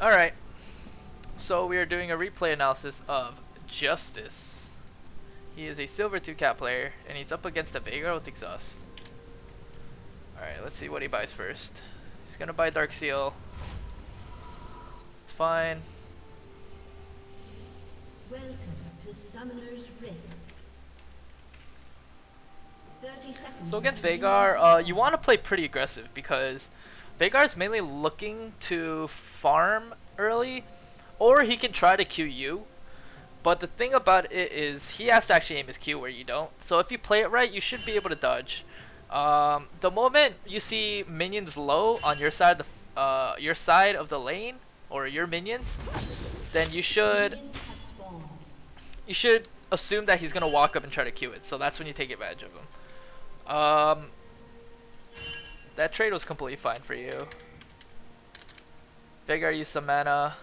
Alright, so we are doing a replay analysis of Justice. He is a Silver 2 cat player, and he's up against a Veigar with Exhaust. Alright, let's see what he buys first. He's gonna buy Dark Seal. It's fine. Welcome to Summoner's Rift. 30 seconds. So against Veigar, you want to play pretty aggressive because Veigar's mainly looking to farm early, or he can try to Q you. But the thing about it is he has to actually aim his Q where you don't. So if you play it right, you should be able to dodge. The moment you see minions low on your side of the lane or your minions, then you should assume that he's gonna walk up and try to Q it. So that's when you take advantage of him. That trade was completely fine for you. Veigar used some mana,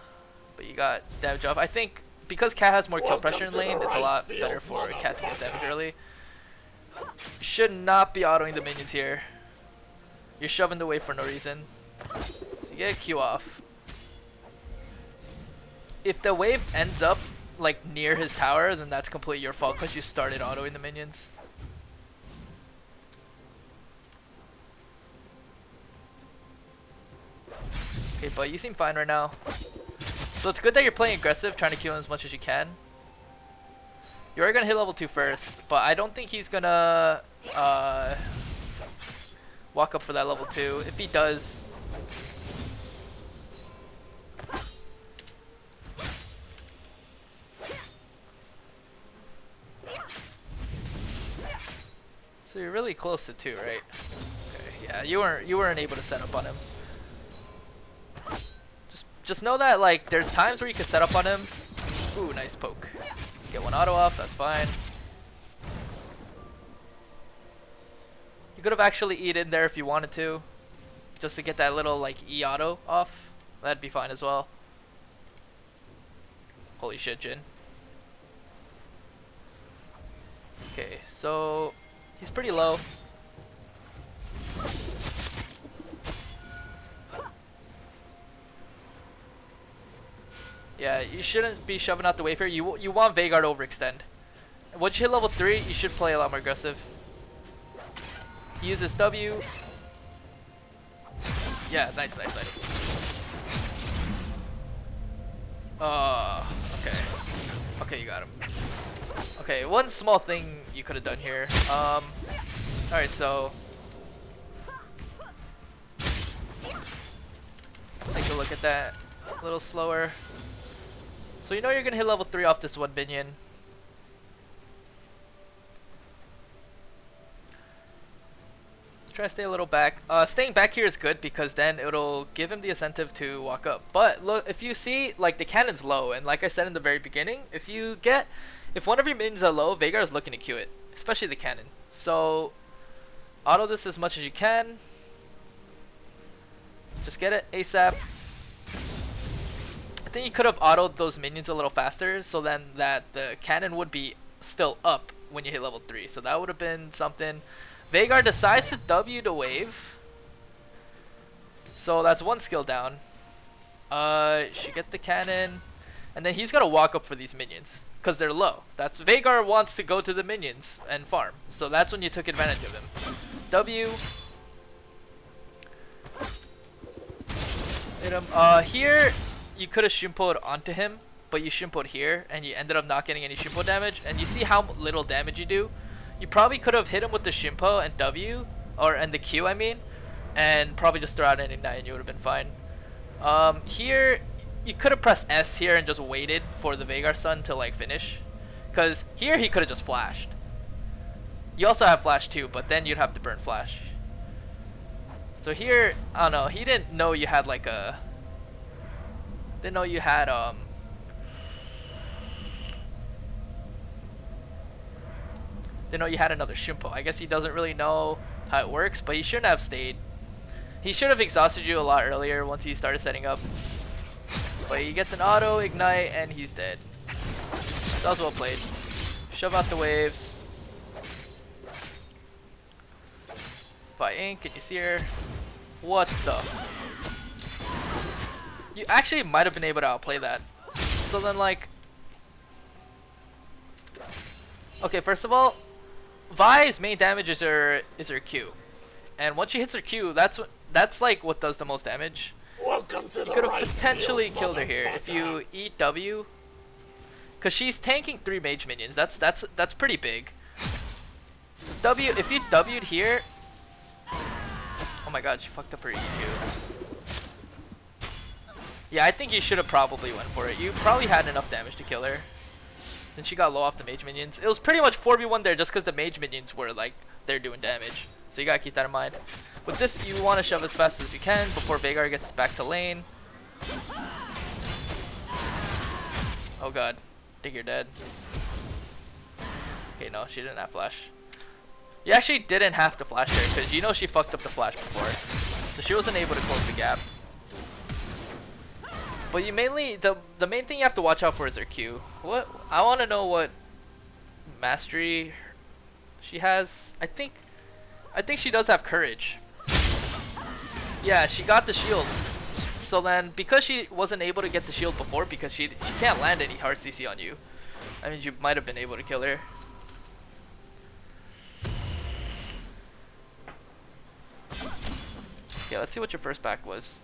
but you got damage off. I think because Cat has more kill pressure in lane, it's a lot better for Cat to get damage early. Should not be autoing the minions here. You're shoving the wave for no reason. So you get a Q off. If the wave ends up like near his tower, then that's completely your fault because you started autoing the minions. Okay, but you seem fine right now. So it's good that you're playing aggressive, trying to kill him as much as you can. You are gonna hit level 2 first, but I don't think he's gonna walk up for that level 2. If he does, so you're really close to 2, right? Okay, yeah, you weren't able to set up on him. Just know that like there's times where you can set up on him. Ooh, nice poke. Get one auto off, that's fine. You could have actually E'd in there if you wanted to, just to get that little like E auto off. That'd be fine as well. Holy shit, Jin. Okay, so he's pretty low. Yeah, you shouldn't be shoving out the wave here. You want Veigar to overextend. Once you hit level 3, you should play a lot more aggressive. He uses W. Yeah, nice. Okay. Okay, you got him. Okay, one small thing you could have done here. Alright, so let's take a look at that a little slower. So you know you're gonna hit level 3 off this one minion. Try to stay a little back. Staying back here is good because then it'll give him the incentive to walk up. But look, if you see like the cannon's low, and like I said in the very beginning, if one of your minions are low, Veigar is looking to Q it, especially the cannon. So auto this as much as you can. Just get it ASAP. I think you could have autoed those minions a little faster, so then that the cannon would be still up when you hit level 3. So that would have been something. Veigar decides to W the wave. So that's one skill down. Should get the cannon. And then he's gonna walk up for these minions because they're low. That's Veigar wants to go to the minions and farm. So that's when you took advantage of him. W. Hit him. Here you could have shimpoed onto him, but you shimpoed here and you ended up not getting any shimpo damage. And you see how little damage you do? You probably could have hit him with the shimpo and W, and the Q I mean, and probably just throw out an ignite and you would have been fine. Here you could have pressed S here and just waited for the Veigar Sun to like finish, because here he could have just flashed. You also have flash too, but then you'd have to burn flash. So here, I don't know, he didn't know you had like a Didn't know you had another Shimpo. I guess he doesn't really know how it works, but he shouldn't have stayed. He should have exhausted you a lot earlier once he started setting up. But he gets an auto ignite and he's dead. That was well played. Shove out the waves. By Ink, can you see her? What the? You actually might have been able to outplay that. So then like, okay, first of all, Vi's main damage is her Q, and once she hits her Q, that's like what does the most damage. Welcome to You the could have right potentially field, killed her here if you eat W, cause she's tanking 3 mage minions. That's pretty big. W, if you W'd here, oh my god, she fucked up her EQ. Yeah, I think you should have probably went for it. You probably had enough damage to kill her. Then she got low off the mage minions. It was pretty much 4v1 there just because the mage minions were like, they're doing damage. So you gotta keep that in mind. With this, you want to shove as fast as you can before Veigar gets back to lane. Oh god, I think you're dead. Okay, no, she didn't have flash. You actually didn't have to flash her because you know she fucked up the flash before. So she wasn't able to close the gap. But you mainly, the main thing you have to watch out for is her Q. What, I want to know what mastery she has. I think she does have courage. Yeah, she got the shield. So then, because she wasn't able to get the shield before, because she can't land any hard CC on you, I mean, you might have been able to kill her. Okay, let's see what your first back was.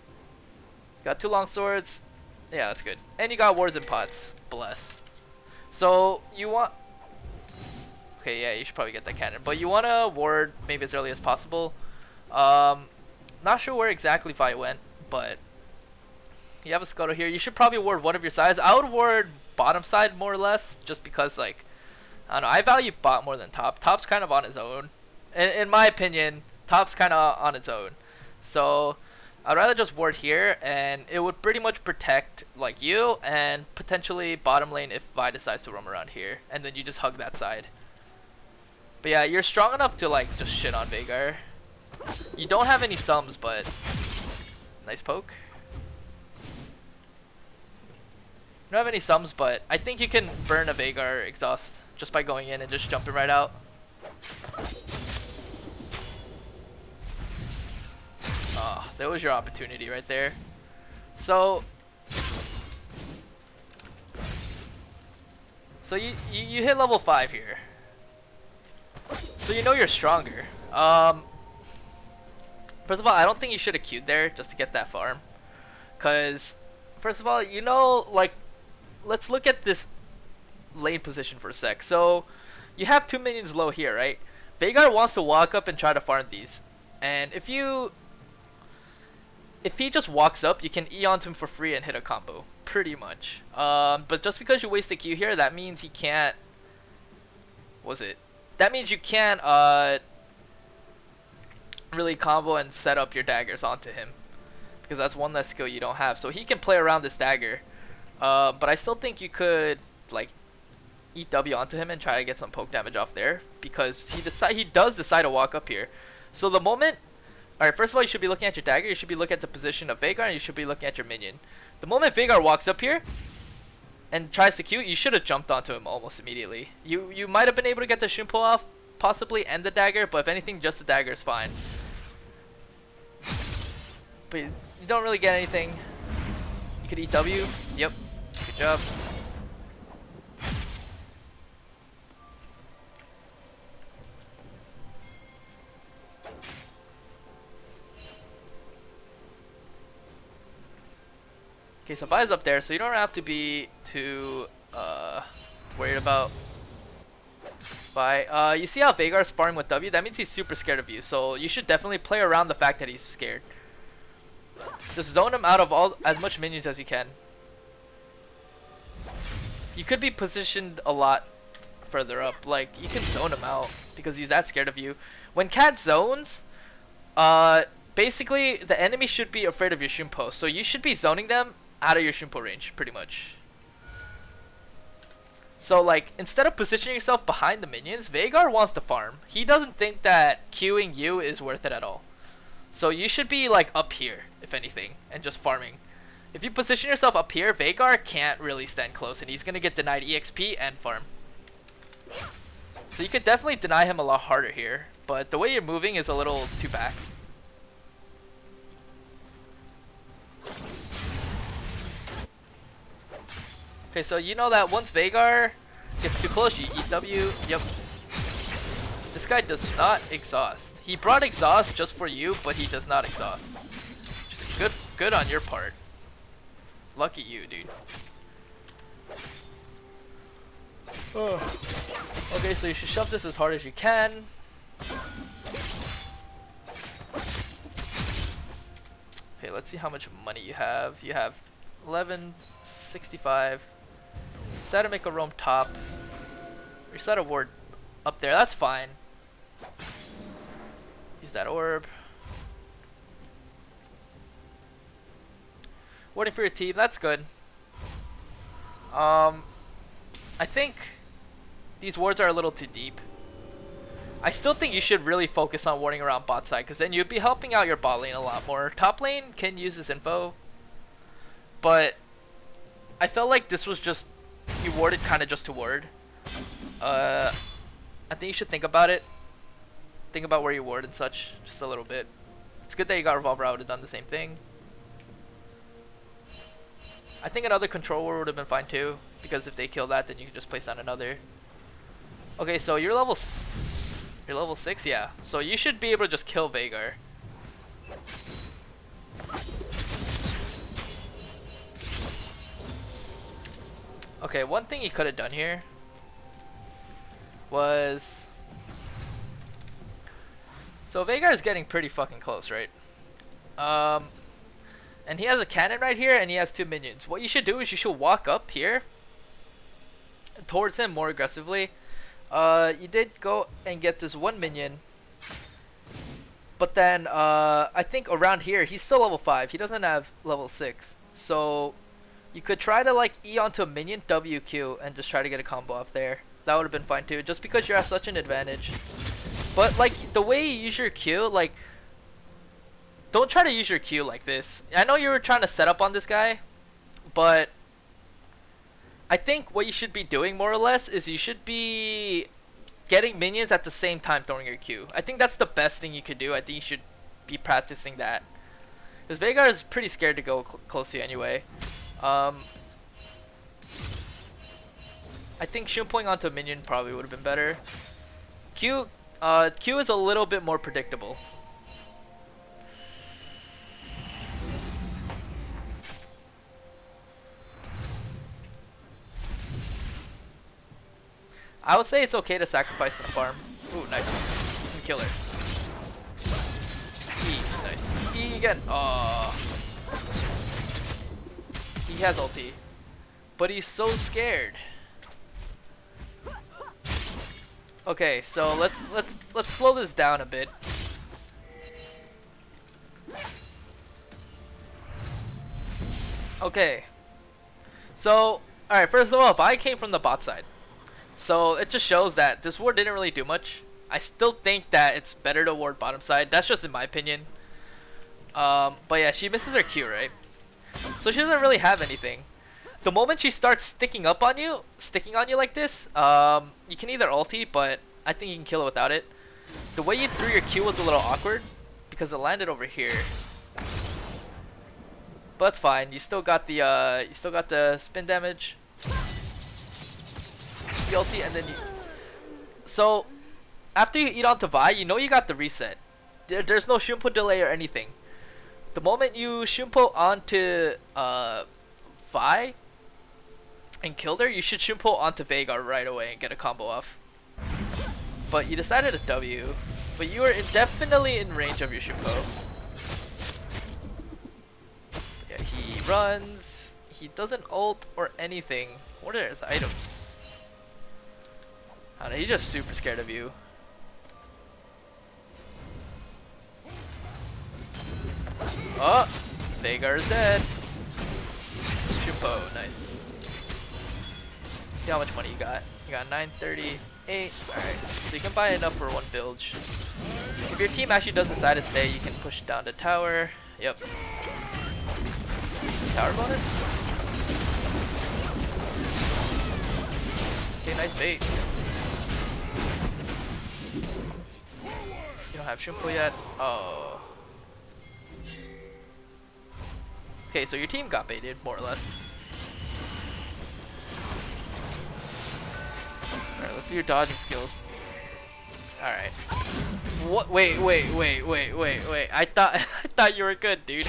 Got 2 long swords. Yeah, that's good. And you got wards and pots. Bless. So, you want... Okay, yeah, you should probably get that cannon. But you want to ward maybe as early as possible. Not sure where exactly Vi went, but... You have a scuttle here. You should probably ward one of your sides. I would ward bottom side more or less, just because, like... I don't know, I value bot more than top. Top's kind of on its own. In my opinion, top's kind of on its own. So... I'd rather just ward here, and it would pretty much protect like you and potentially bottom lane if Vi decides to roam around here, and then you just hug that side. But yeah, you're strong enough to like just shit on Veigar. You don't have any sums, but nice poke. You don't have any sums, but I think you can burn a Veigar exhaust just by going in and just jumping right out. There was your opportunity right there. So you hit level 5 here. So you know you're stronger. First of all, I don't think you should have queued there just to get that farm. Cause first of all, you know, like, let's look at this lane position for a sec. So you have 2 minions low here, right? Veigar wants to walk up and try to farm these. And if he just walks up, you can E onto him for free and hit a combo, pretty much. But just because you waste a Q here, that means he can't... That means you can't really combo and set up your daggers onto him, because that's one less skill you don't have. So he can play around this dagger, but I still think you could like eat W onto him and try to get some poke damage off there, because he does decide to walk up here. So the moment... Alright, first of all, you should be looking at your dagger, you should be looking at the position of Veigar, and you should be looking at your minion. The moment Veigar walks up here and tries to Q, you should have jumped onto him almost immediately. You might have been able to get the Shunpo off, possibly, and the dagger, but if anything, just the dagger is fine. But you don't really get anything. You could eat W. Yep. Good job. Okay, so Vi's up there, so you don't have to be too worried about Vi. You see how Veigar's sparring with W? That means he's super scared of you, so you should definitely play around the fact that he's scared. Just zone him out of as much minions as you can. You could be positioned a lot further up, like you can zone him out because he's that scared of you. When Cat zones, basically the enemy should be afraid of your Shunpo, so you should be zoning them out of your Shunpo range, pretty much. So like, instead of positioning yourself behind the minions, Veigar wants to farm. He doesn't think that queuing you is worth it at all. So you should be like up here, if anything, and just farming. If you position yourself up here, Veigar can't really stand close, and he's gonna get denied EXP and farm. So you could definitely deny him a lot harder here, but the way you're moving is a little too back. Okay, so you know that once Veigar gets too close, you EW. Yep. This guy does not exhaust. He brought exhaust just for you, but he does not exhaust. Just good on your part. Lucky you, dude. Okay, so you should shove this as hard as you can. Okay, let's see how much money you have. You have 1165. Set to make a roam top. Reset a ward up there. That's fine. Use that orb. Warding for your team. That's good. I think these wards are a little too deep. I still think you should really focus on warding around bot side, because then you'd be helping out your bot lane a lot more. Top lane can use this info, but I felt like this was just, you warded kind of just to ward. I think you should think about it. Think about where you ward and such, just a little bit. It's good that you got Revolver. I would have done the same thing. I think another control ward would have been fine too, because if they kill that, then you can just place down another. Okay, so you're level 6, yeah. So you should be able to just kill Veigar. Okay, one thing he could have done here was, so Veigar is getting pretty fucking close, right? And he has a cannon right here, and he has 2 minions. What you should do is you should walk up here towards him more aggressively. You did go and get this 1 minion, but then I think around here he's still level 5. He doesn't have level 6, so you could try to like E onto a minion, WQ, and just try to get a combo off there. That would have been fine too, just because you're at such an advantage. But like the way you use your Q, like, don't try to use your Q like this. I know you were trying to set up on this guy, but I think what you should be doing more or less is you should be getting minions at the same time throwing your Q. I think that's the best thing you could do. I think you should be practicing that, because Veigar is pretty scared to go close to you anyway. I think Shumpoing onto a minion probably would have been better. Q is a little bit more predictable. I would say it's okay to sacrifice some farm. Ooh, nice one. You can kill her. E, nice. E again. Oh. He has ulti, but he's so scared. Okay, so let's slow this down a bit. Okay. So, alright, first of all, if I came from the bot side, so it just shows that this ward didn't really do much. I still think that it's better to ward bottom side. That's just in my opinion. But yeah, she misses her Q, right? So she doesn't really have anything. The moment she starts sticking on you like this, you can either ulti, but I think you can kill it without it. The way you threw your Q was a little awkward because it landed over here. But that's fine. You still got the spin damage. The ulti, and then so after you eat onto Vi, you know you got the reset. There's no Shumpo delay or anything. The moment you Shumpo onto Vi and killed her, you should Shumpo onto Veigar right away and get a combo off. But you decided to W, but you were definitely in range of your Shumpo. Yeah, he runs. He doesn't ult or anything. What are his items? I don't know, he's just super scared of you. Oh, Veigar is dead. Shumpo, nice. See how much money you got. You got 938. Alright, so you can buy enough for 1 bilge. If your team actually does decide to stay, you can push down the tower. Yep. Tower bonus? Okay, nice bait. You don't have Shumpo yet? Oh. Okay, so your team got baited, more or less. Few dodging skills. Alright. What? Wait. I thought I thought you were good, dude.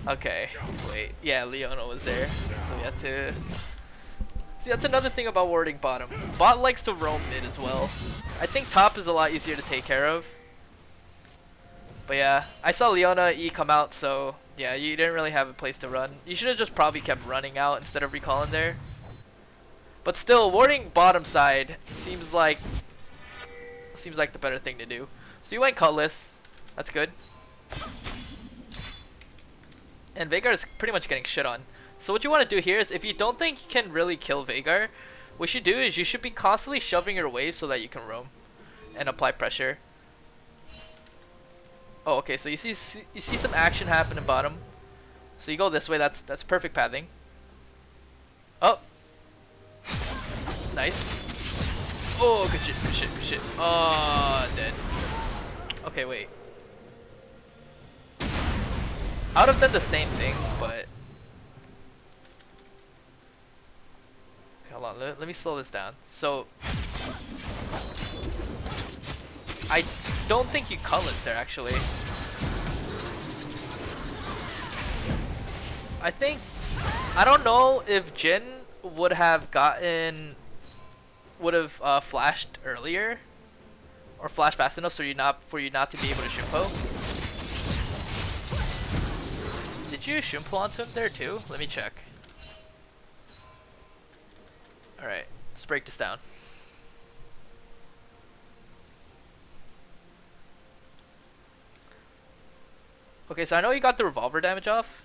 Okay. Wait. Yeah, Leona was there, so we had to. See, that's another thing about warding bottom. Bot likes to roam mid as well. I think top is a lot easier to take care of. But yeah, I saw Leona E come out, so yeah, you didn't really have a place to run. You should have just probably kept running out instead of recalling there. But still, warding bottom side seems like the better thing to do. So you went Cutlass. That's good. And Veigar is pretty much getting shit on. So what you want to do here is, if you don't think you can really kill Veigar, what you should do is you should be constantly shoving your wave so that you can roam and apply pressure. Oh, okay. So you see some action happen in bottom. So you go this way. That's perfect pathing. Oh, nice. Oh, good shit, good shit, good shit. Oh, dead. Okay, wait. I would have done the same thing, but hold on. Let me slow this down. So I don't think you Cutlass there actually. I don't know if Jin would have flashed earlier or flashed fast enough for you not to be able to Shimpo. Did you Shimpo onto him there too? Let me check. Alright, let's break this down. Okay, so I know you got the revolver damage off,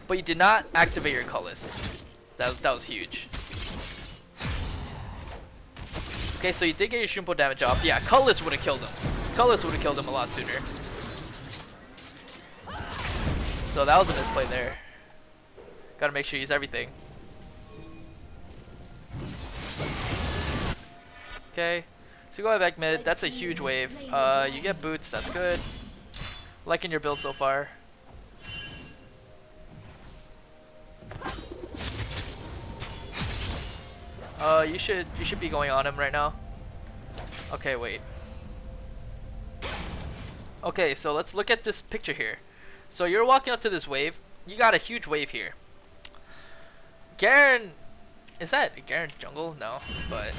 but you did not activate your Cutlass. That was huge. Okay, so you did get your Shimpo damage off. Yeah, Cutlass would have killed him. Cutlass would have killed him a lot sooner. So that was a misplay there. Gotta make sure you use everything. Okay. So go back mid, that's a huge wave. You get boots, that's good. Liking your build so far. You should be going on him right now. Okay, wait. Okay, so let's look at this picture here. So you're walking up to this wave. You got a huge wave here. Garen, is that Garen jungle? No, but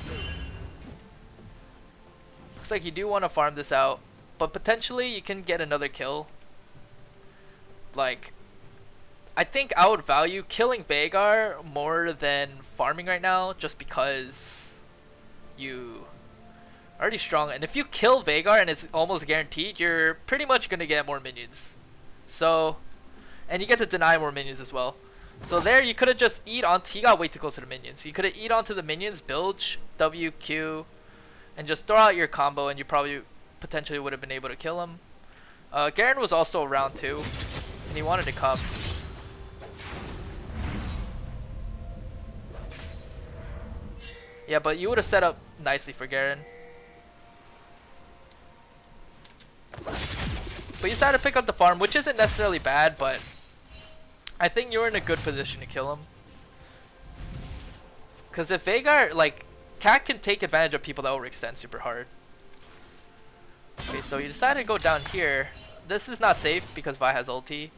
looks like you do want to farm this out, but potentially you can get another kill. Like, I think I would value killing Veigar more than farming right now, just because you are already strong. And if you kill Veigar and it's almost guaranteed, you're pretty much gonna get more minions. So, and you get to deny more minions as well. So there you could have just eat on. He got way too close to the minions. You could have eat onto the minions, bilge, WQ, and just throw out your combo, and you probably potentially would have been able to kill him. Garen was also around too, and he wanted to come. Yeah, but you would have set up nicely for Garen. But you decided to pick up the farm, which isn't necessarily bad, but I think you're in a good position to kill him. Because if Veigar, like, Cat can take advantage of people that overextend super hard. Okay, so you decided to go down here. This is not safe because Vi has ulti.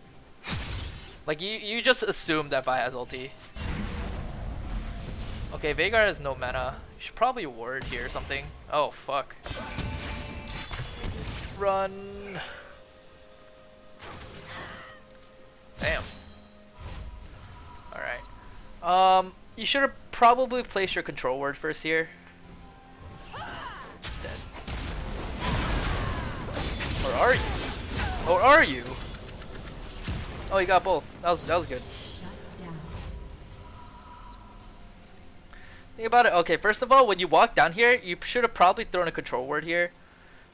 Like, you just assume that Vi has ulti. Okay, Veigar has no mana. You should probably ward here or something. Oh, fuck. Run. Damn. Alright. You should have probably placed your control word first here. Dead. Or are you? Or are you? Oh, you got both. That was good. Think about it. Okay, first of all, when you walk down here, you should have probably thrown a control ward here,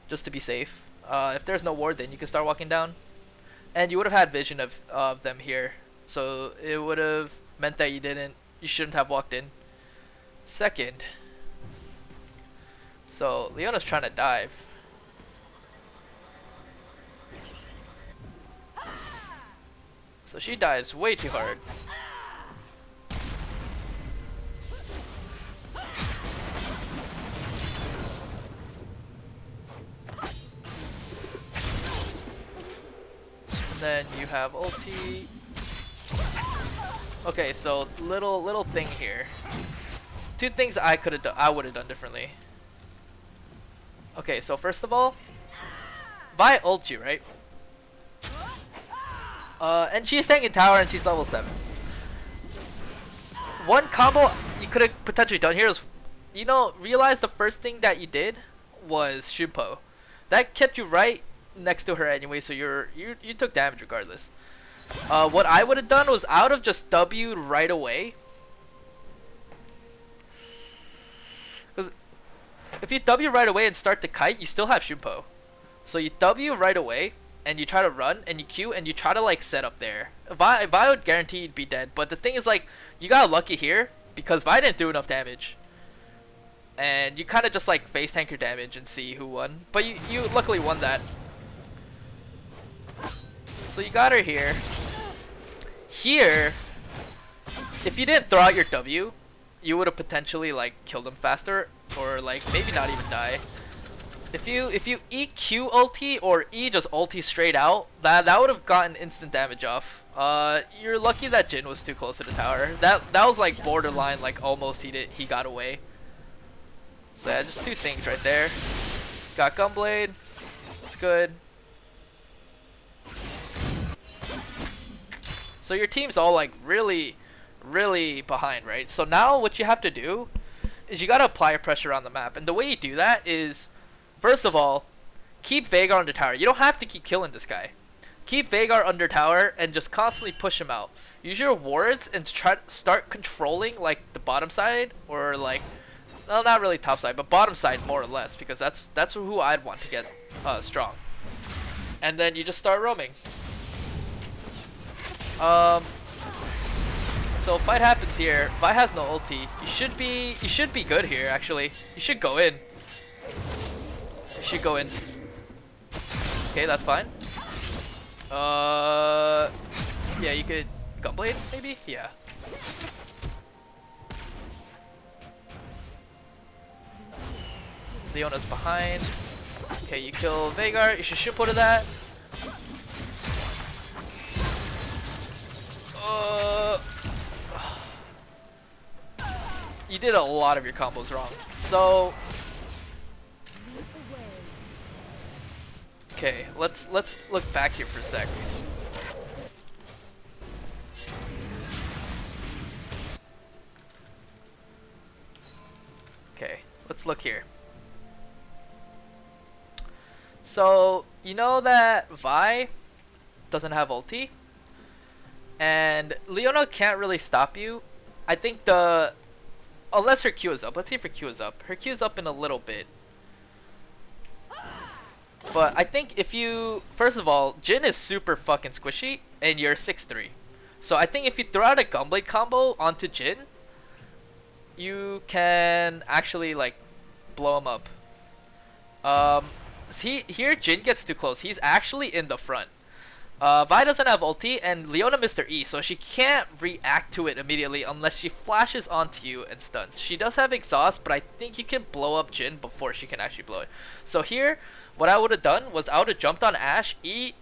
just to be safe. If there's no ward, then you can start walking down, and you would have had vision of them here, so it would have meant that you shouldn't have walked in. Second, so Leona's trying to dive. So she dies way too hard. Then you have ulti. Okay, so little thing here. Two things I could have done. I would have done differently. Okay, so first of all, Vi ult you, right? And she's tanking tower and she's level 7. One combo you could have potentially done here is, you know, realize the first thing that you did was Shimpo. That kept you right next to her anyway, so you took damage regardless. What I would have done was I would have just W'd right away. Because if you W right away and start to kite, you still have Shimpo. So you W right away, and you try to run, and you Q, and you try to like set up there. Vi would guarantee you'd be dead, but the thing is like, you got lucky here, because Vi didn't do enough damage. And you kind of just like face tank your damage and see who won. But you luckily won that. So you got her here. Here, if you didn't throw out your W, you would have potentially like killed him faster, or like maybe not even die. If you EQ ulti or E just ulti straight out, that would have gotten instant damage off. You're lucky that Jin was too close to the tower. That was like borderline, like almost he got away. So yeah, just two things right there. Got Gunblade. That's good. So your team's all like really behind, right? So now what you have to do is you gotta apply pressure on the map, and the way you do that is, first of all, keep Veigar under tower. You don't have to keep killing this guy. Keep Veigar under tower and just constantly push him out. Use your wards and try to start controlling like the bottom side, or like, well, not really top side, but bottom side more or less, because that's who I'd want to get strong. And then you just start roaming. So fight happens here. Vi has no ulti. You should be good here actually. You should go in. You should go in. Okay, that's fine. Yeah, you could Gunblade maybe? Yeah. Leona's behind. Okay, you kill Veigar. You should Shimpo to that. You did a lot of your combos wrong. So okay, let's look back here for a sec. Okay, let's look here. So you know that Vi doesn't have ulti, and Leona can't really stop you. I think unless her Q is up. Let's see if her Q is up. Her Q is up in a little bit. But I think if you, first of all, Jin is super fucking squishy, and you're 6'3". So I think if you throw out a Gunblade combo onto Jin, you can actually like blow him up. Here Jin gets too close. He's actually in the front. Vi doesn't have ulti, and Leona missed her E, so she can't react to it immediately unless she flashes onto you and stuns. She does have exhaust, but I think you can blow up Jin before she can actually blow it. So here, what I would have done was I would have jumped on Ashe, E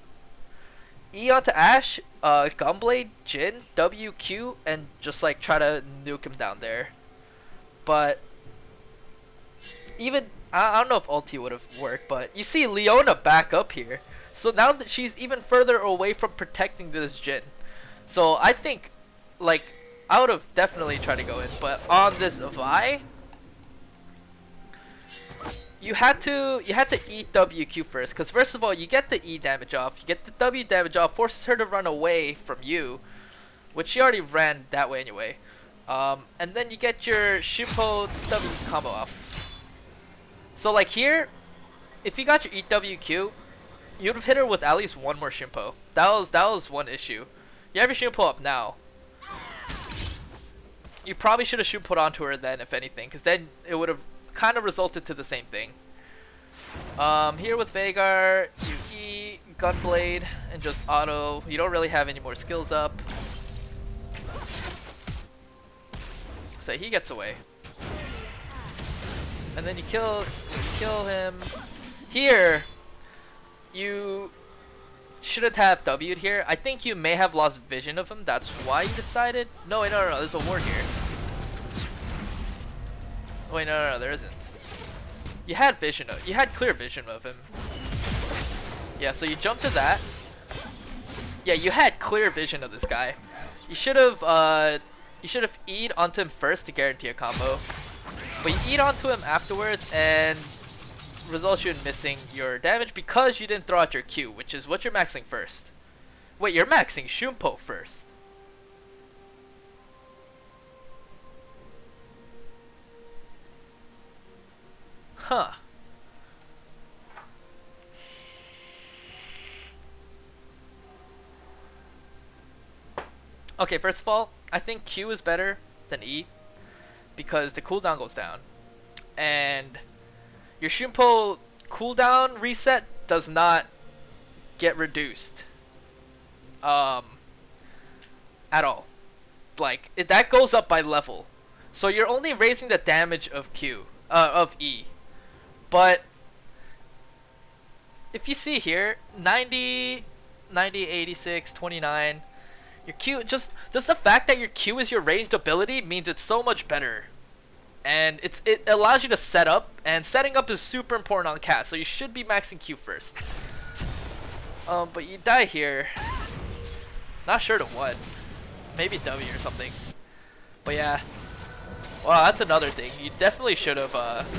onto Ashe, Gunblade, Jin, WQ, and just like try to nuke him down there. But even, I don't know if ulti would have worked, but you see Leona back up here. So now that she's even further away from protecting this Jin. So I think, like, I would have definitely tried to go in. But on this Vi, you had to E WQ first. Because first of all, you get the E damage off. You get the W damage off. Forces her to run away from you. Which she already ran that way anyway. And then you get your Shimpo W combo off. So like here, if you got your EWQ, you'd have hit her with at least one more Shimpo. That was one issue. You have your Shimpo up now. You probably should have Shimpo'd onto her then, if anything, because then it would have kind of resulted to the same thing. Here with Veigar, you E, E Gunblade and just auto. You don't really have any more skills up. So he gets away. And then you kill him. Here, you shouldn't have W'd here. I think you may have lost vision of him. That's why you decided. No, wait, no, there's a ward here. Wait, no, there isn't. You had clear vision of him. Yeah, so you jumped to that. Yeah, you had clear vision of this guy. You should have E'd onto him first to guarantee a combo. But you E'd onto him afterwards and results you in missing your damage because you didn't throw out your Q, which is what you're maxing first. Wait, you're maxing Shumpo first. Huh. Okay, first of all, I think Q is better than E because the cooldown goes down. And your Shumpo cooldown reset does not get reduced at all. Like, that goes up by level. So you're only raising the damage of of E. But if you see here, 90, 86, 29, your Q, just the fact that your Q is your ranged ability means it's so much better. And it allows you to set up, and setting up is super important on cast, so you should be maxing Q first. But you die here. Not sure to what. Maybe W or something. But yeah. Wow, that's another thing. You definitely should have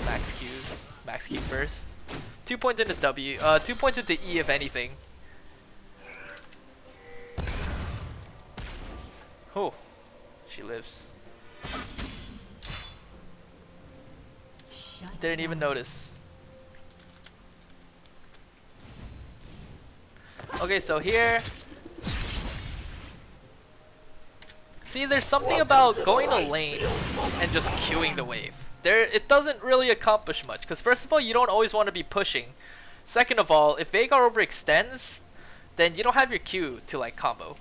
max Q first. 2 points into W. 2 points into E if anything. Oh, she lives. Didn't even notice. Okay, so here. See, there's something about going to lane and just queuing the wave. It doesn't really accomplish much, because first of all, you don't always want to be pushing. Second of all, if Veigar overextends, then you don't have your Q to like combo.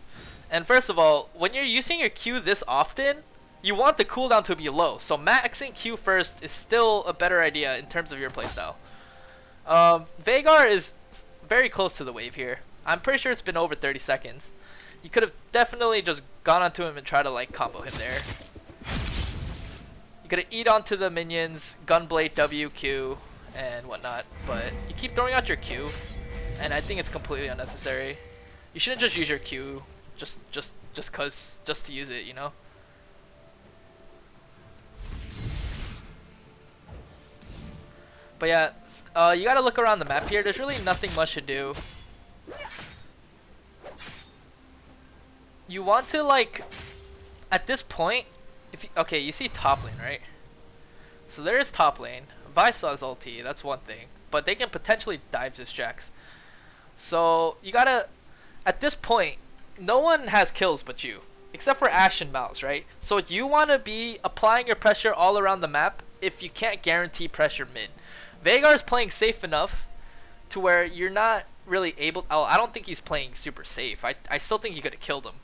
And first of all, when you're using your Q this often, you want the cooldown to be low. So maxing Q first is still a better idea in terms of your playstyle. Veigar is very close to the wave here. I'm pretty sure it's been over 30 seconds. You could have definitely just gone onto him and tried to like combo him there. You could have E'd onto the minions, Gunblade, W, Q, and whatnot. But you keep throwing out your Q, and I think it's completely unnecessary. You shouldn't just use your Q just to use it, you know? But yeah, you gotta look around the map here. There's really nothing much to do. You want to like, at this point, okay, you see top lane, right? So there is top lane. Visa's ulti, that's one thing, but they can potentially dive this Jax. So you gotta, at this point, no one has kills but you, except for Ashe and Mouse, right? So you want to be applying your pressure all around the map if you can't guarantee pressure mid. Veigar is playing safe enough to where you're not really able. Oh, I don't think he's playing super safe. I still think you could have killed him.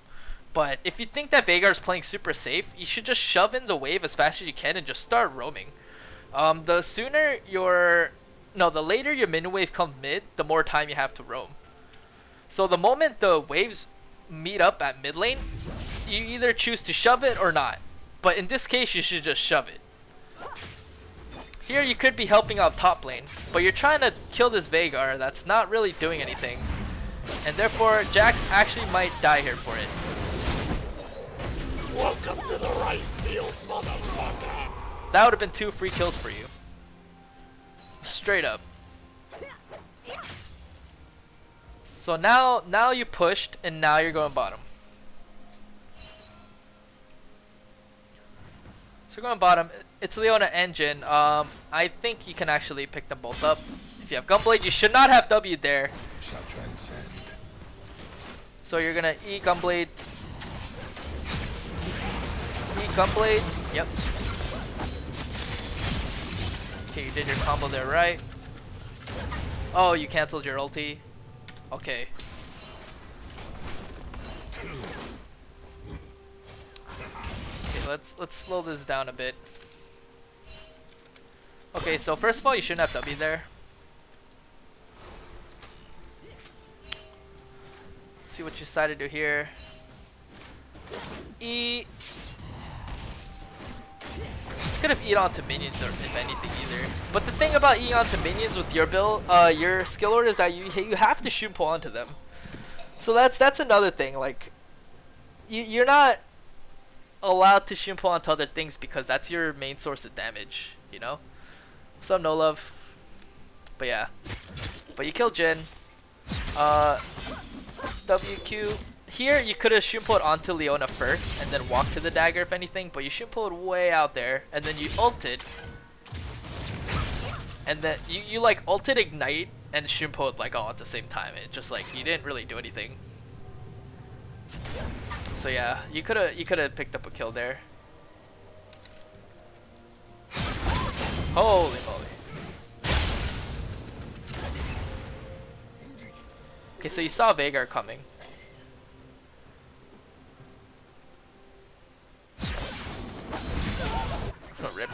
But if you think that Veigar is playing super safe, you should just shove in the wave as fast as you can and just start roaming. The later your minion wave comes mid, the more time you have to roam. So the moment the waves meet up at mid lane, you either choose to shove it or not. But in this case, you should just shove it. Here you could be helping out top lane, but you're trying to kill this Veigar that's not really doing anything. And therefore, Jax actually might die here for it. Welcome to the rice fields, motherfucker! That would have been 2 free kills for you. Straight up. So now you pushed, and now you're going bottom. So we're going bottom. It's Leona Engine. I think you can actually pick them both up. If you have Gunblade, you should not have W there. Shall transcend. So you're gonna E Gunblade. E Gunblade. Yep. Okay, you did your combo there, right? Oh, you canceled your ulti. Okay. Okay, let's slow this down a bit. Okay, so first of all, you shouldn't have W there. Let's see what you decide to do here. E. Could have E'd onto minions or if anything either. But the thing about E'ing onto minions with your build, your skill order is that you have to Shunpo onto them. So that's another thing. Like, you're not allowed to Shunpo onto other things because that's your main source of damage. You know. Some no love. But yeah. But you kill Jin. WQ. Here you could have Shunpo'd onto Leona first and then walk to the dagger if anything, but you Shunpo'd way out there and then you ulted. And then you like ulted Ignite and Shunpo'd like all at the same time. It just like you didn't really do anything. So yeah, you could have picked up a kill there. Holy moly. Okay, so you saw Veigar coming. Oh, rip.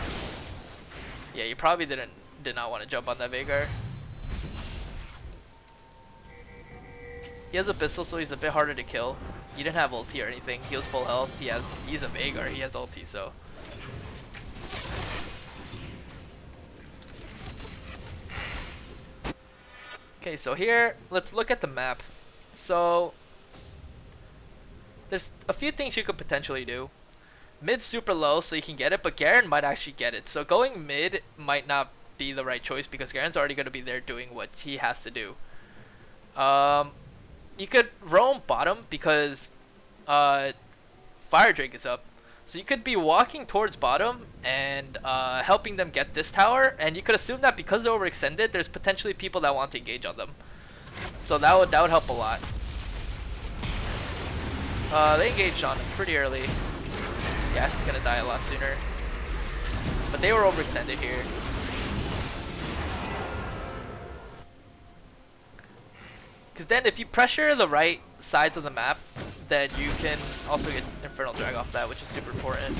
Yeah, you probably did not want to jump on that Veigar. He has a pistol, so he's a bit harder to kill. You didn't have ulti or anything. He was full health. He's a Veigar. He has ulti, so. Okay, so here, let's look at the map. So, there's a few things you could potentially do. Mid's super low, so you can get it, but Garen might actually get it. So going mid might not be the right choice because Garen's already going to be there doing what he has to do. You could roam bottom because Fire Drake is up. So you could be walking towards bottom and helping them get this tower, and you could assume that because they're overextended, there's potentially people that want to engage on them. So that would help a lot. They engaged on him pretty early. Yeah, she's gonna die a lot sooner. But they were overextended here. Because then if you pressure the right sides of the map, then you can also get Infernal Drag off that, which is super important.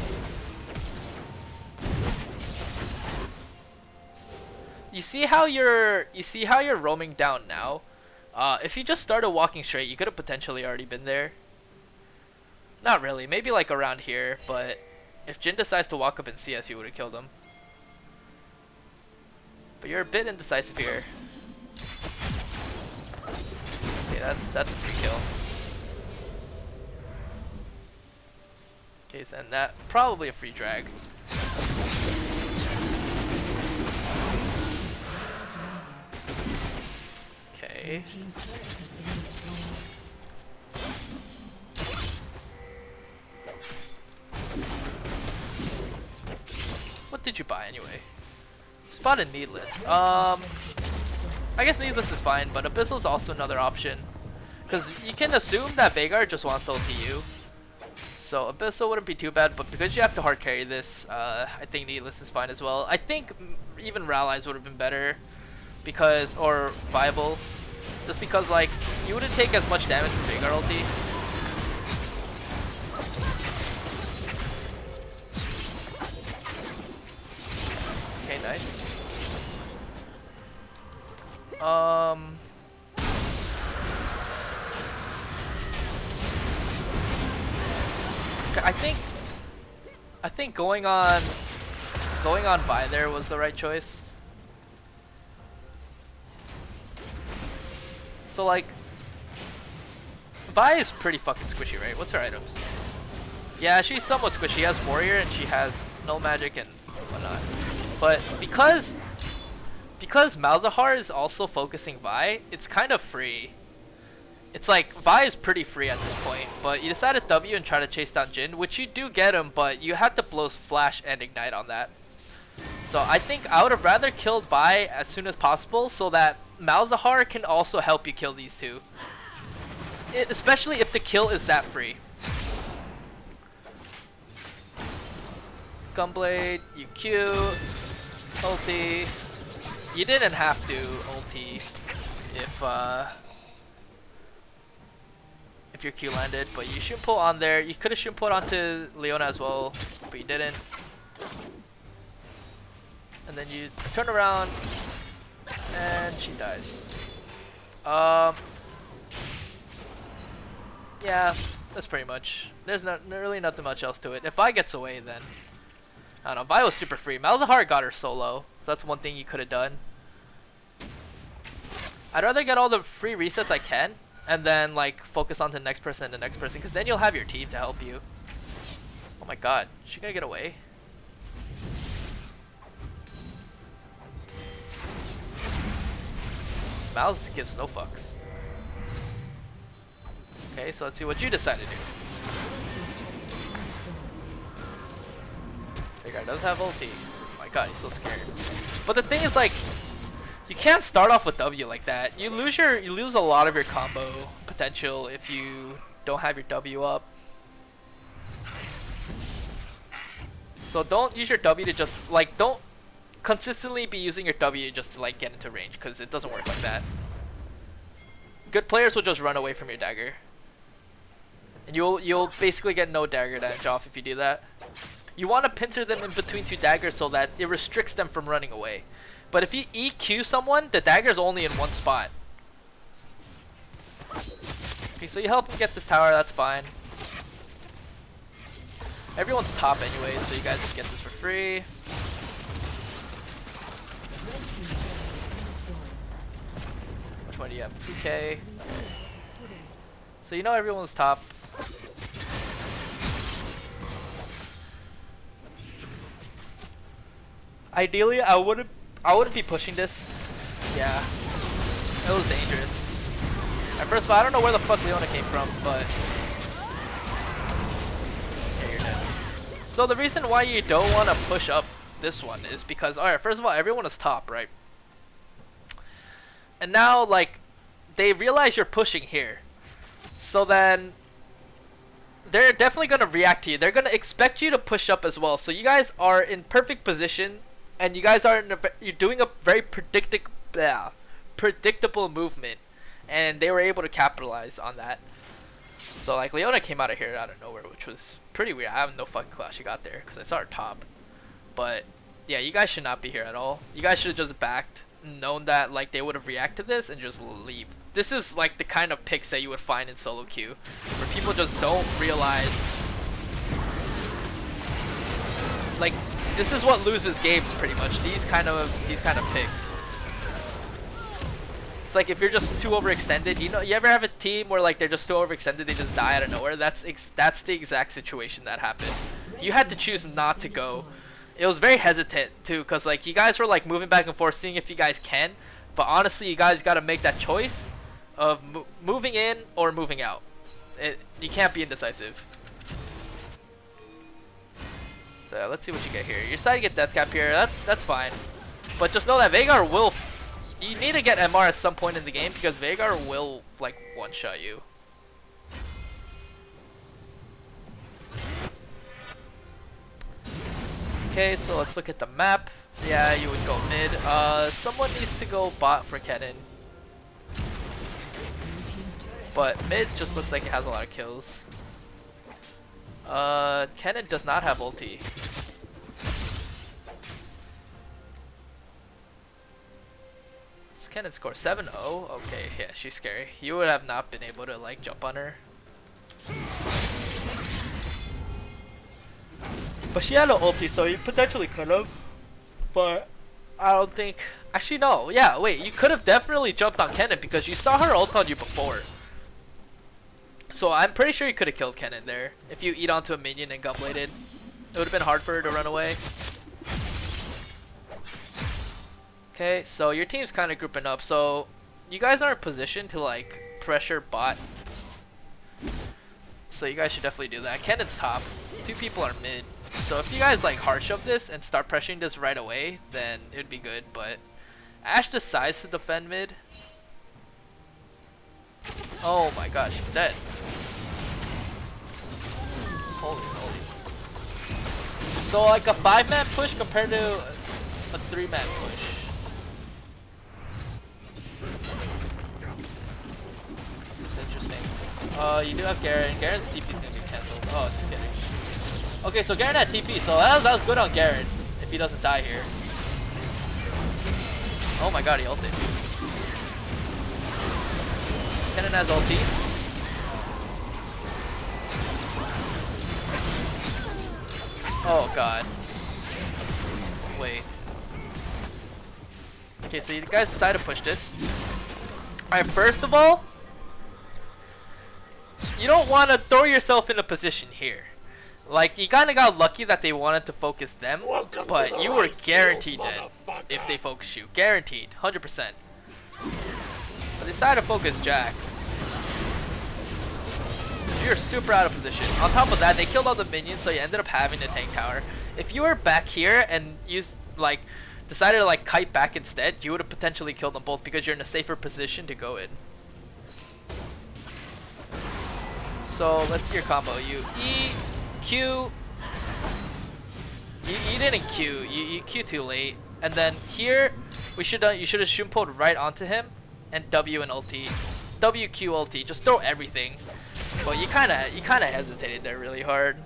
You see how you're roaming down now? If you just started walking straight, you could have potentially already been there. Not really, maybe like around here, but if Jin decides to walk up and CS, you would have killed him. But you're a bit indecisive here. Okay, that's a free kill. Okay, so then that probably a free drag. Okay. What did you buy anyway? Spotted Needless. I guess Needless is fine, but Abyssal is also another option. Because you can assume that Veigar just wants to ulti you. So Abyssal wouldn't be too bad, but because you have to hard carry this, I think Needless is fine as well. I think even Rallies would have been better, because, or viable, just because like, you wouldn't take as much damage from Veigar ulti. Okay, nice. I think going on Vi there was the right choice. So like, Vi is pretty fucking squishy, right? What's her items? Yeah, she's somewhat squishy. She has Warrior and she has Null Magic and whatnot. But because Malzahar is also focusing Vi, it's kind of free. It's like, Vi is pretty free at this point, but you decide to W and try to chase down Jin, which you do get him, but you have to blow Flash and Ignite on that. So I think I would have rather killed Vi as soon as possible so that Malzahar can also help you kill these two. Especially if the kill is that free. Gunblade, you Q, ulti. You didn't have to ulti if your Q landed, but you should pull on there. You could have should put onto Leona as well, but you didn't. And then you turn around, and she dies. Yeah, that's pretty much. There's really nothing much else to it. If Vi gets away, then I don't know. Vi was super free. Malzahar got her solo, so that's one thing you could have done. I'd rather get all the free resets I can, and then like focus on the next person and the next person, because then you'll have your team to help you. Oh my god, is she gonna get away? Malz gives no fucks. Okay, so let's see what you decide to do. The guy does have ulti. Oh my god, he's so scared. But the thing is, like, you can't start off with W like that. You lose a lot of your combo potential if you don't have your W up. So don't use your W to just like don't consistently be using your W just to like get into range, because it doesn't work like that. Good players will just run away from your dagger. And you'll basically get no dagger damage off if you do that. You want to pincer them in between two daggers so that it restricts them from running away. But if you EQ someone, the dagger's only in one spot. Okay, so you help him get this tower, that's fine. Everyone's top anyway, so you guys can get this for free. Which one do you have? 2K. So you know everyone's top. Ideally, I wouldn't be pushing this. Yeah, it was dangerous. And first of all, I don't know where the fuck Leona came from, but yeah, you're dead. So the reason why you don't want to push up this one is because, alright, first of all, everyone is top, right? And now, like, they realize you're pushing here. So then they're definitely going to react to you. They're going to expect you to push up as well. So you guys are in perfect position, and you guys are you're doing a very predictable movement, and they were able to capitalize on that. So like Leona came out of here out of nowhere, which was pretty weird. I have no fucking clue how she got there because I saw her top. But yeah, you guys should not be here at all. You guys should have just backed, known that like they would have reacted to this and just leave. This is like the kind of picks that you would find in solo queue, where people just don't realize. Like, this is what loses games pretty much. These kind of picks. It's like if you're just too overextended. You know, you ever have a team where like they're just too overextended, they just die out of nowhere? That's the exact situation that happened. You had to choose not to go. It was very hesitant too, because like you guys were like moving back and forth, seeing if you guys can. But honestly, you guys got to make that choice of moving in or moving out. You can't be indecisive. So let's see what you get here. You decide to get death cap here. That's fine. But just know that Veigar will. You need to get MR at some point in the game because Veigar will like one-shot you. Okay, so let's look at the map. Yeah, you would go mid. Someone needs to go bot for Kennen. But mid just looks like it has a lot of kills. Kennen does not have ulti. Does Kennen score 7-0? Okay, yeah, she's scary. You would have not been able to like jump on her. But she had an ulti, so you potentially could have. But I don't think. Actually, no. Yeah, wait. You could have definitely jumped on Kennen because you saw her ult on you before. So I'm pretty sure you could have killed Kennen there. If you eat onto a minion and gunbladed, it would have been hard for her to run away. Okay, so your team's kind of grouping up. So you guys are in position to like pressure bot. So you guys should definitely do that. Kennen's top. 2 people are mid. So if you guys like hard shove this and start pressuring this right away, then it'd be good. But Ashe decides to defend mid. Oh my gosh, she's dead. Holy moly. So like a 5-man push compared to a 3-man push. This is interesting. You do have Garen. Garen's TP is gonna get cancelled. Oh, just kidding. Okay, so Garen had TP, so that was good on Garen if he doesn't die here. Oh my god, he ulted. Kennen has ulti. Oh god. Wait. Okay, so you guys decide to push this. Alright, first of all, you don't want to throw yourself in a position here. Like, you kind of got lucky that they wanted to focus them, but you were guaranteed dead if they focus you. Guaranteed. 100%. But they decided to focus Jax. You're super out of position. On top of that, they killed all the minions, so you ended up having a tank tower. If you were back here and used, like, decided to, like, kite back instead, you would have potentially killed them both because you're in a safer position to go in. So, let's see your combo. You E, Q. You didn't Q. You Q too late. And then here, you should have Shumpo'd right onto him, and W and ulti. W, Q, ulti. Just throw everything. But you kinda hesitated there really hard.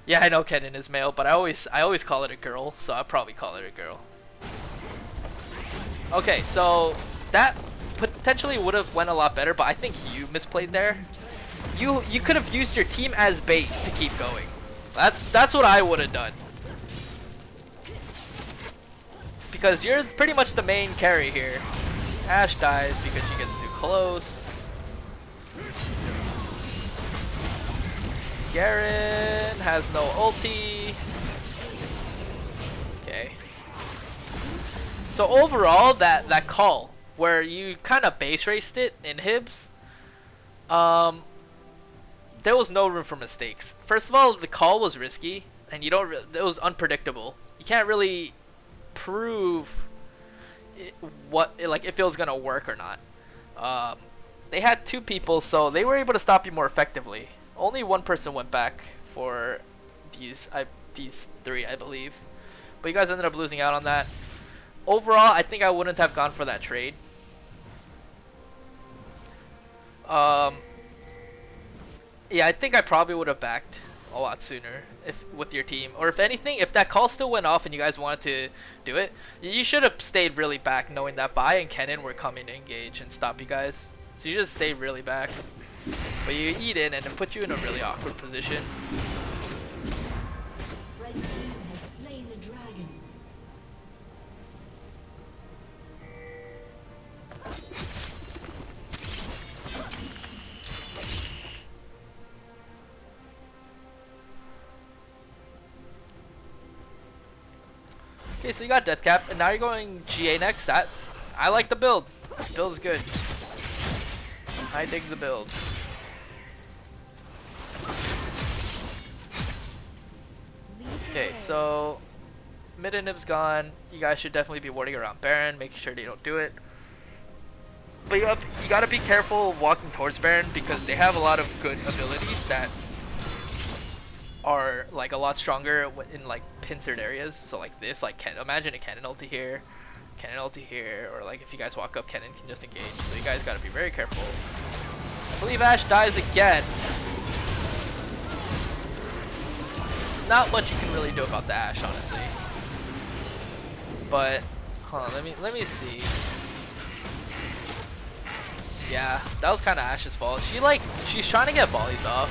Yeah, I know Kennen is male, but I always call it a girl, so I'll probably call it a girl. Okay, so that potentially would have went a lot better, but I think you misplayed there. You could have used your team as bait to keep going. That's what I would have done. Because you're pretty much the main carry here. Ashe dies because she gets too close. Garen has no ulti. Okay. So overall, that call where you kind of base raced it in Hibs, there was no room for mistakes. First of all, the call was risky, and it was unpredictable. You can't really prove if it was gonna work or not. They had two people, so they were able to stop you more effectively. Only one person went back for these three, I believe. But you guys ended up losing out on that. Overall, I think I wouldn't have gone for that trade. Yeah, I think I probably would have backed a lot sooner with your team. Or if anything, if that call still went off and you guys wanted to do it, you should have stayed really back knowing that Vi and Kennen were coming to engage and stop you guys. So you just stayed really back. But you eat in and it put you in a really awkward position. Red team has slain the dragon. Okay, so you got Death Cap, and now you're going GA next. I like the build. The build is good. I dig the build. Okay, so mid and Nib's gone. You guys should definitely be warding around Baron, making sure they don't do it. But you gotta be careful walking towards Baron because they have a lot of good abilities that are like a lot stronger in like pincered areas. So like this, like imagine a Kennen ulti here, or like if you guys walk up, Kennen can just engage. So you guys gotta be very careful. I believe Ashe dies again. Not much you can really do about the Ashe, honestly. But hold on, let me see. Yeah, that was kind of Ashe's fault. She's trying to get volleys off.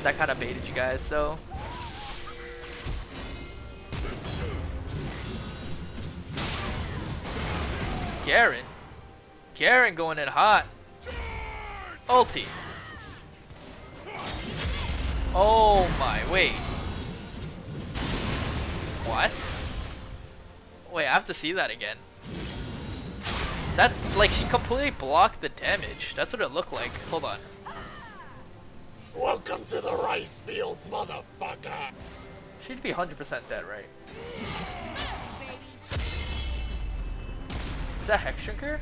That kind of baited you guys, so. Garen going in hot. Ulti. Oh my, wait. What? Wait, I have to see that again. That, like, she completely blocked the damage. That's what it looked like. Hold on. Welcome to the rice fields, motherfucker! She'd be 100% dead, right? Is that Hex Shrinker?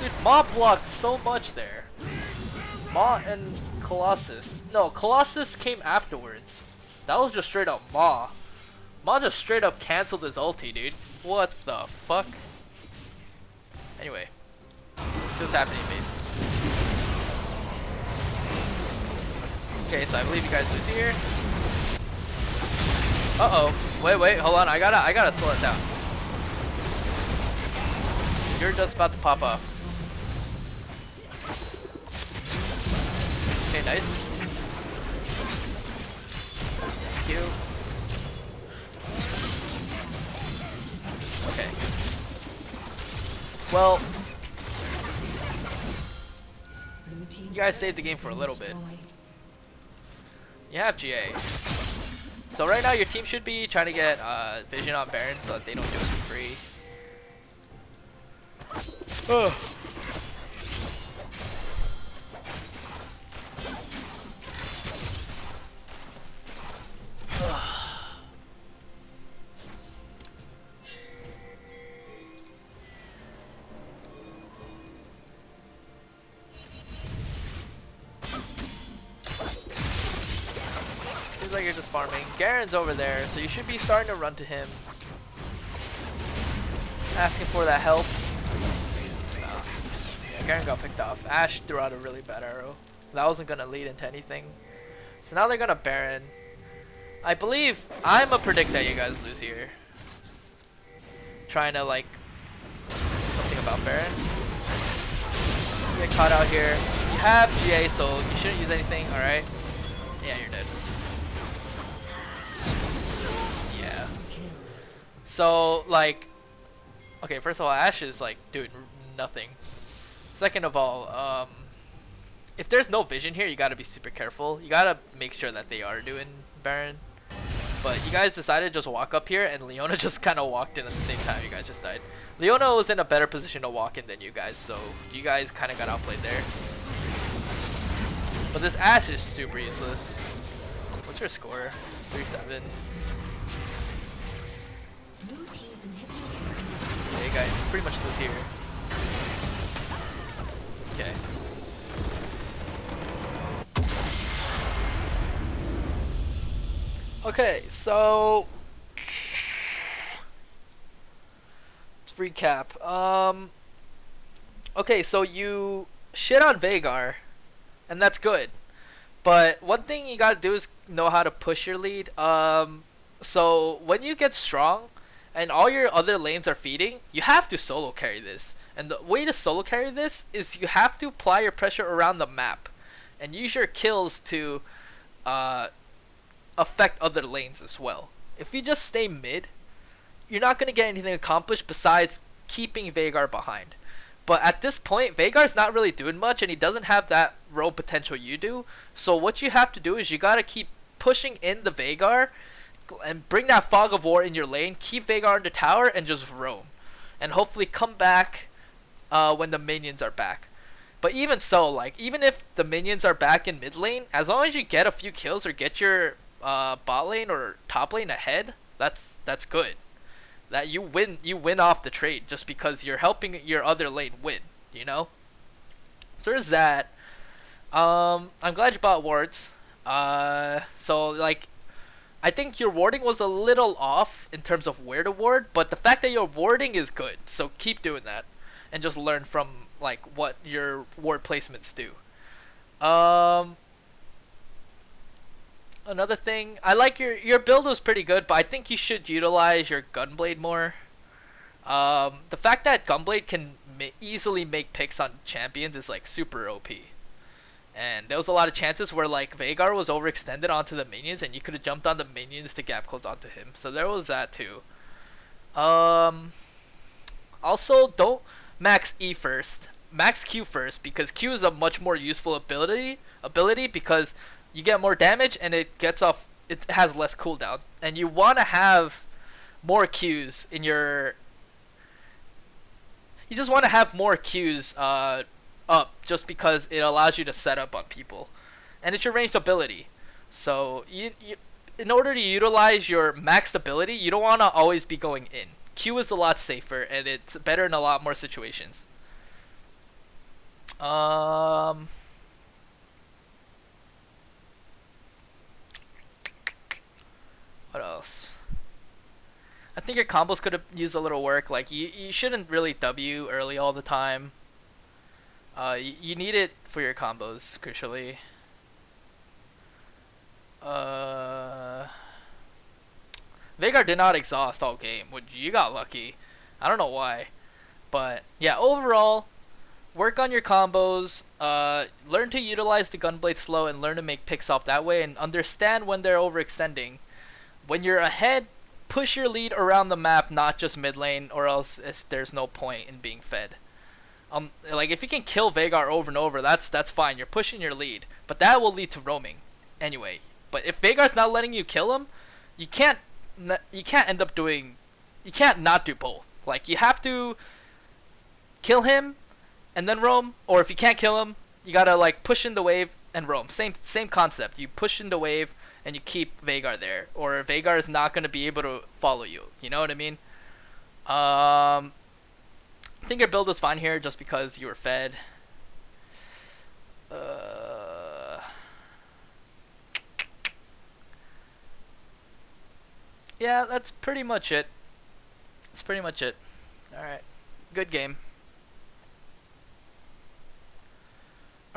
Dude, Ma blocked so much there. Ma and Colossus. No, Colossus came afterwards. That was just straight up Ma. Ma just straight up canceled his ulti, dude. What the fuck? Anyway, see what's happening, base. Okay, so I believe you guys lose here. Uh-oh. Wait, hold on. I gotta slow it down. You're just about to pop off. Okay, nice. Thank you. Okay. Well, you guys saved the game for a little bit. You have GA. So right now your team should be trying to get Vision on Baron so that they don't do it for free. Ugh. Seems like you're just farming. Garen's over there, so you should be starting to run to him. Asking for that help. No. Yeah, Garen got picked off. Ashe threw out a really bad arrow. That wasn't going to lead into anything. So now they're going to Baron. I believe, I'm going to predict that you guys lose here. Trying to like, something about Baron. Get caught out here. You have GA, so you shouldn't use anything, alright? Yeah, you're dead. Yeah. So, like, okay, first of all, Ashe is like doing nothing. Second of all, if there's no vision here, you gotta be super careful. You gotta make sure that they are doing Baron. But you guys decided to just walk up here, and Leona just kind of walked in at the same time you guys just died. Leona was in a better position to walk in than you guys, so you guys kind of got outplayed there. But this Ashe is super useless. What's your score? 3-7. Okay, guys, pretty much lose here. Okay. Okay, so let's recap. Okay, so you shit on Veigar, and that's good. But one thing you gotta do is know how to push your lead. So when you get strong and all your other lanes are feeding, you have to solo carry this. And the way to solo carry this is you have to apply your pressure around the map and use your kills to affect other lanes as well. If you just stay mid, you're not going to get anything accomplished besides keeping Veigar behind. But at this point, Veigar's not really doing much, and he doesn't have that roam potential you do. So what you have to do is you got to keep pushing in the Veigar and bring that fog of war in your lane, keep Veigar in the tower, and just roam. And hopefully come back when the minions are back. But even so, like, even if the minions are back in mid lane, as long as you get a few kills or get your bot lane or top lane ahead, that's good. That you win off the trade just because you're helping your other lane win, you know? So there's that. I'm glad you bought wards. So like, I think your warding was a little off in terms of where to ward, but the fact that your warding is good, so keep doing that and just learn from like what your ward placements do. Another thing, I like your build was pretty good, but I think you should utilize your Gunblade more. The fact that Gunblade can easily make picks on champions is like super OP. And there was a lot of chances where like Veigar was overextended onto the minions and you could have jumped on the minions to gap close onto him. So there was that too. Also, don't max E first. Max Q first, because Q is a much more useful ability because you get more damage and it has less cooldown. And you want to have more Qs in your... You just want to have more Qs up just because it allows you to set up on people. And it's your ranged ability. So you in order to utilize your maxed ability, you don't want to always be going in. Q is a lot safer and it's better in a lot more situations. What else? I think your combos could have used a little work. Like you shouldn't really W early all the time. You need it for your combos, crucially. Veigar did not exhaust all game. You got lucky. I don't know why. But yeah, overall, work on your combos. Learn to utilize the Gunblade slow and learn to make picks off that way, and understand when they're overextending. When you're ahead, push your lead around the map, not just mid lane, or else there's no point in being fed. Like if you can kill Veigar over and over, that's fine. You're pushing your lead, but that will lead to roaming anyway. But if Veigar's not letting you kill him, you can't end up doing, you can't not do both. Like you have to kill him and then roam, or if you can't kill him, you gotta like push in the wave and roam. Same concept. You push in the wave and you keep Veigar there, or Veigar is not gonna be able to follow you. You know what I mean? I think your build was fine here just because you were fed. Yeah, that's pretty much it. That's pretty much it. Alright. Good game.